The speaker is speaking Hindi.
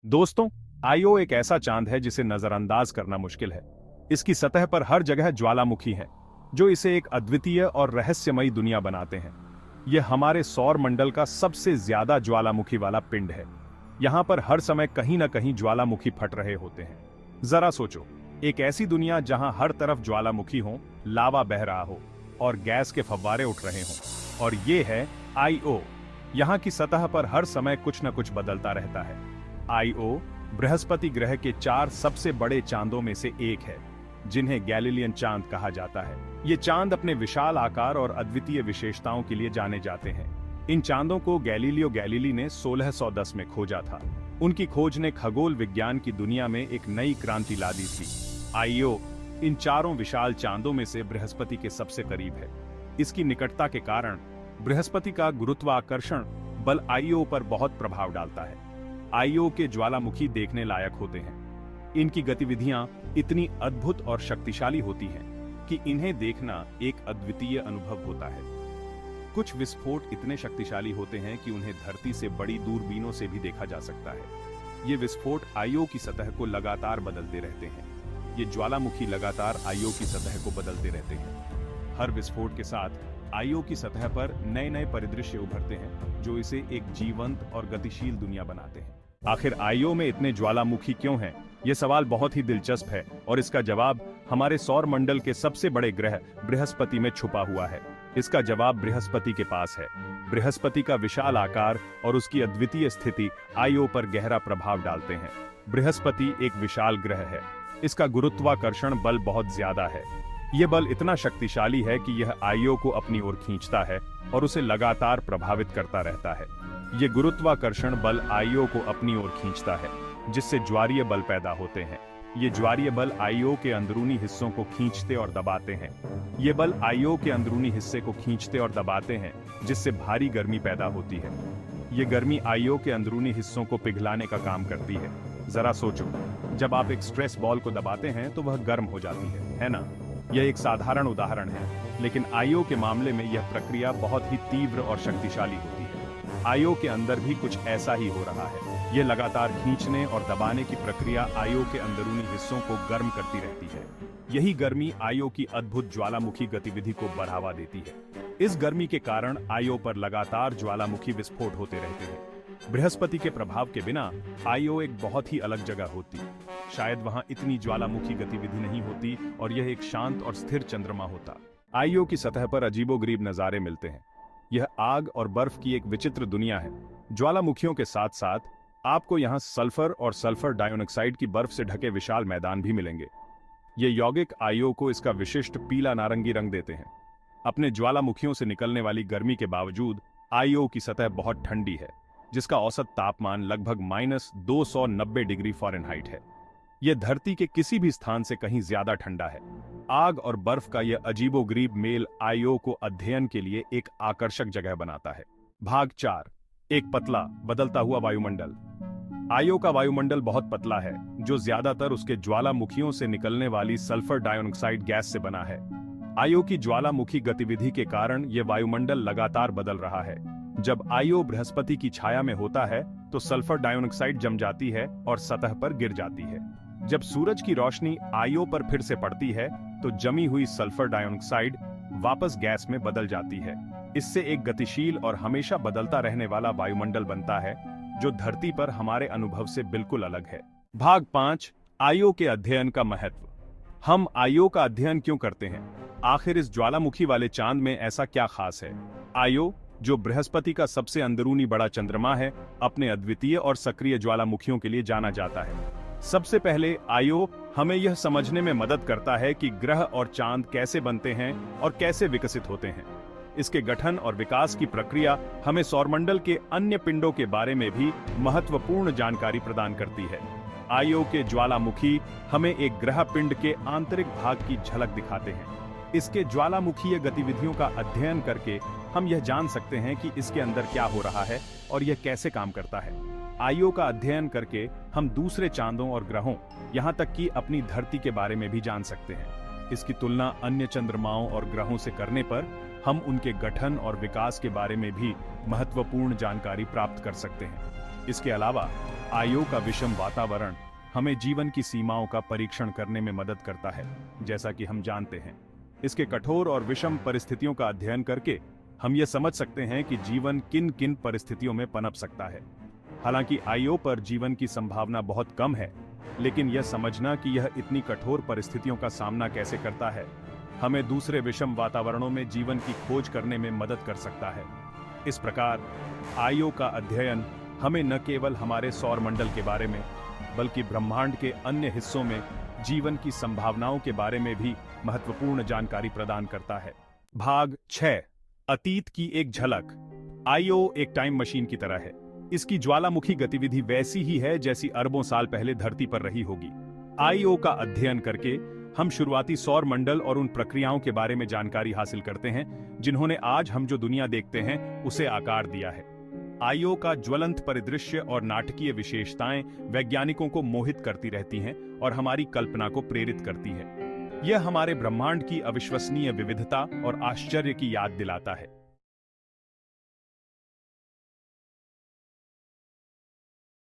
दोस्तों, आईओ एक ऐसा चांद है जिसे नजरअंदाज करना मुश्किल है। इसकी सतह पर हर जगह ज्वालामुखी है, जो इसे एक अद्वितीय और रहस्यमयी दुनिया बनाते हैं। यह हमारे सौर मंडल का सबसे ज्यादा ज्वालामुखी वाला पिंड है। यहाँ पर हर समय कहीं न कहीं ज्वालामुखी फट रहे होते हैं। जरा सोचो, एक ऐसी दुनिया जहां हर तरफ ज्वालामुखी हो, लावा बह रहा हो और गैस के फव्वारे उठ रहे हों। और ये है आईओ। यहाँ की सतह पर हर समय कुछ न कुछ बदलता रहता है। आईओ बृहस्पति ग्रह के 4 सबसे बड़े चांदों में से एक है, जिन्हें गैलीलियन चांद कहा जाता है। ये चांद अपने विशाल आकार और अद्वितीय विशेषताओं के लिए जाने जाते हैं। इन चांदों को गैलीलियो गैलीली ने 1610 में खोजा था। उनकी खोज ने खगोल विज्ञान की दुनिया में एक नई क्रांति ला दी थी। आईओ इन चारों विशाल चांदों में से बृहस्पति के सबसे करीब है। इसकी निकटता के कारण बृहस्पति का गुरुत्वाकर्षण बल आईओ पर बहुत प्रभाव डालता है। आईओ के ज्वालामुखी देखने लायक होते हैं। इनकी गतिविधियां इतनी अद्भुत और शक्तिशाली होती हैं कि इन्हें देखना एक अद्वितीय अनुभव होता है। कुछ विस्फोट इतने शक्तिशाली होते हैं कि उन्हें धरती से बड़ी दूरबीनों से भी देखा जा सकता है। ये विस्फोट आईओ की सतह को लगातार बदलते रहते हैं। ये ज्वालामुखी लगातार आईओ की सतह को बदलते रहते हैं। हर विस्फोट के साथ आईओ की सतह पर नए नए परिदृश्य उभरते हैं, जो इसे एक जीवंत और गतिशील दुनिया बनाते हैं। आखिर आईओ में इतने ज्वालामुखी क्यों हैं? यह सवाल बहुत ही दिलचस्प है और इसका जवाब हमारे सौर मंडल के सबसे बड़े ग्रह बृहस्पति में छुपा हुआ है। इसका जवाब बृहस्पति के पास है। बृहस्पति का विशाल आकार और उसकी अद्वितीय स्थिति आईओ पर गहरा प्रभाव डालते हैं। बृहस्पति एक विशाल ग्रह है। इसका गुरुत्वाकर्षण बल बहुत ज्यादा है। यह बल इतना शक्तिशाली है कि यह आईओ को अपनी ओर खींचता है और उसे लगातार प्रभावित करता रहता है। यह गुरुत्वाकर्षण बल आईओ को अपनी ओर खींचता है, जिससे ज्वारीय बल पैदा होते हैं। ये ज्वारीय बल आईओ के अंदरूनी हिस्सों को खींचते और दबाते हैं। ये बल आईओ के अंदरूनी हिस्से को खींचते और दबाते हैं, जिससे भारी गर्मी पैदा होती है। ये गर्मी आईओ के अंदरूनी हिस्सों को पिघलाने का काम करती है। जरा सोचो, जब आप एक स्ट्रेस बॉल को दबाते हैं तो वह गर्म हो जाती है ना? यह एक साधारण उदाहरण है, लेकिन आईओ के मामले में यह प्रक्रिया बहुत ही तीव्र और शक्तिशाली होती है। आईओ के अंदर भी कुछ ऐसा ही हो रहा है। यह लगातार खींचने और दबाने की प्रक्रिया आईओ के अंदरूनी हिस्सों को गर्म करती रहती है। यही गर्मी आईओ की अद्भुत ज्वालामुखी गतिविधि को बढ़ावा देती है। इस गर्मी के कारण आईओ पर लगातार ज्वालामुखी विस्फोट होते रहते हैं। बृहस्पति के प्रभाव के बिना आईओ एक बहुत ही अलग जगह होती। शायद वहां इतनी ज्वालामुखी गतिविधि नहीं होती और यह एक शांत और स्थिर चंद्रमा होता। आईओ की सतह पर अजीबोगरीब नजारे मिलते हैं। यह आग और बर्फ की एक विचित्र दुनिया है। ज्वालामुखियों के साथ साथ आपको यहाँ सल्फर और सल्फर डाइऑक्साइड की बर्फ से ढके विशाल मैदान भी मिलेंगे। ये यौगिक आईओ को इसका विशिष्ट पीला नारंगी रंग देते हैं। अपने ज्वालामुखियों से निकलने वाली गर्मी के बावजूद आईओ की सतह बहुत ठंडी है, जिसका औसत तापमान लगभग -290 डिग्री फ़ारेनहाइट है। यह धरती के किसी भी स्थान से कहीं ज्यादा ठंडा है। आग और बर्फ का यह अजीबोगरीब मेल आईओ को अध्ययन के लिए एक आकर्षक जगह बनाता है। भाग 4, एक पतला बदलता हुआ वायुमंडल। आईओ का वायुमंडल बहुत पतला है, जो ज्यादातर उसके ज्वालामुखियों से निकलने वाली सल्फर डाइऑक्साइड गैस से बना है। आईओ की ज्वालामुखी गतिविधि के कारण यह वायुमंडल लगातार बदल रहा है। जब आईओ बृहस्पति की छाया में होता है तो सल्फर डाइऑक्साइड जम जाती है और सतह पर गिर जाती है। जब सूरज की रोशनी आईओ पर फिर से पड़ती है तो जमी हुई सल्फर डाइऑक्साइड वापस गैस में बदल जाती है। इससे एक गतिशील और हमेशा बदलता रहने वाला वायुमंडल बनता है, जो धरती पर हमारे अनुभव से बिल्कुल अलग है। भाग 5, आईओ के अध्ययन का महत्व। हम आईओ का अध्ययन क्यों करते हैं? आखिर इस ज्वालामुखी वाले चांद में ऐसा क्या खास है? आईओ, जो बृहस्पति का सबसे अंदरूनी बड़ा चंद्रमा है, अपने अद्वितीय और सक्रिय ज्वालामुखियों के लिए जाना जाता है। सबसे पहले आईओ हमें यह समझने में मदद करता है कि ग्रह और चांद कैसे बनते हैं और कैसे विकसित होते हैं। इसके गठन और विकास की प्रक्रिया हमें सौरमंडल के अन्य पिंडों के बारे में भी महत्वपूर्ण जानकारी प्रदान करती है। आईओ के ज्वालामुखी हमें एक ग्रह पिंड के आंतरिक भाग की झलक दिखाते हैं। इसके ज्वालामुखीय गतिविधियों का अध्ययन करके हम यह जान सकते हैं कि इसके अंदर क्या हो रहा है और यह कैसे काम करता है। आईओ का अध्ययन करके हम दूसरे चांदों और ग्रहों, यहाँ तक कि अपनी धरती के बारे में भी जान सकते हैं। इसकी तुलना अन्य चंद्रमाओं और ग्रहों से करने पर हम उनके गठन और विकास के बारे में भी महत्वपूर्ण जानकारी प्राप्त कर सकते हैं। इसके अलावा आयो का विषम वातावरण हमें जीवन की सीमाओं का परीक्षण करने में मदद करता है। जैसा कि हम जानते हैं, इसके कठोर और विषम परिस्थितियों का अध्ययन करके हम ये समझ सकते हैं कि जीवन किन किन परिस्थितियों में पनप सकता है। हालांकि आयो पर जीवन की संभावना बहुत कम है, लेकिन यह समझना कि यह इतनी कठोर परिस्थितियों का सामना कैसे करता है, हमें दूसरे विषम वातावरणों में जीवन की खोज करने में मदद कर सकता है। इस प्रकार आयो का अध्ययन हमें न केवल हमारे सौर मंडल के बारे में, बल्कि ब्रह्मांड के अन्य हिस्सों में जीवन की संभावनाओं के बारे में भी महत्वपूर्ण जानकारी प्रदान करता है। भाग 6, अतीत की एक झलक। आयो एक टाइम मशीन की तरह है। इसकी ज्वालामुखी गतिविधि वैसी ही है जैसी अरबों साल पहले धरती पर रही होगी। आईओ का अध्ययन करके हम शुरुआती सौर मंडल और उन प्रक्रियाओं के बारे में जानकारी हासिल करते हैं जिन्होंने आज हम जो दुनिया देखते हैं उसे आकार दिया है। आईओ का ज्वलंत परिदृश्य और नाटकीय विशेषताएं वैज्ञानिकों को मोहित करती रहती हैं और हमारी कल्पना को प्रेरित करती है। यह हमारे ब्रह्मांड की अविश्वसनीय विविधता और आश्चर्य की याद दिलाता है।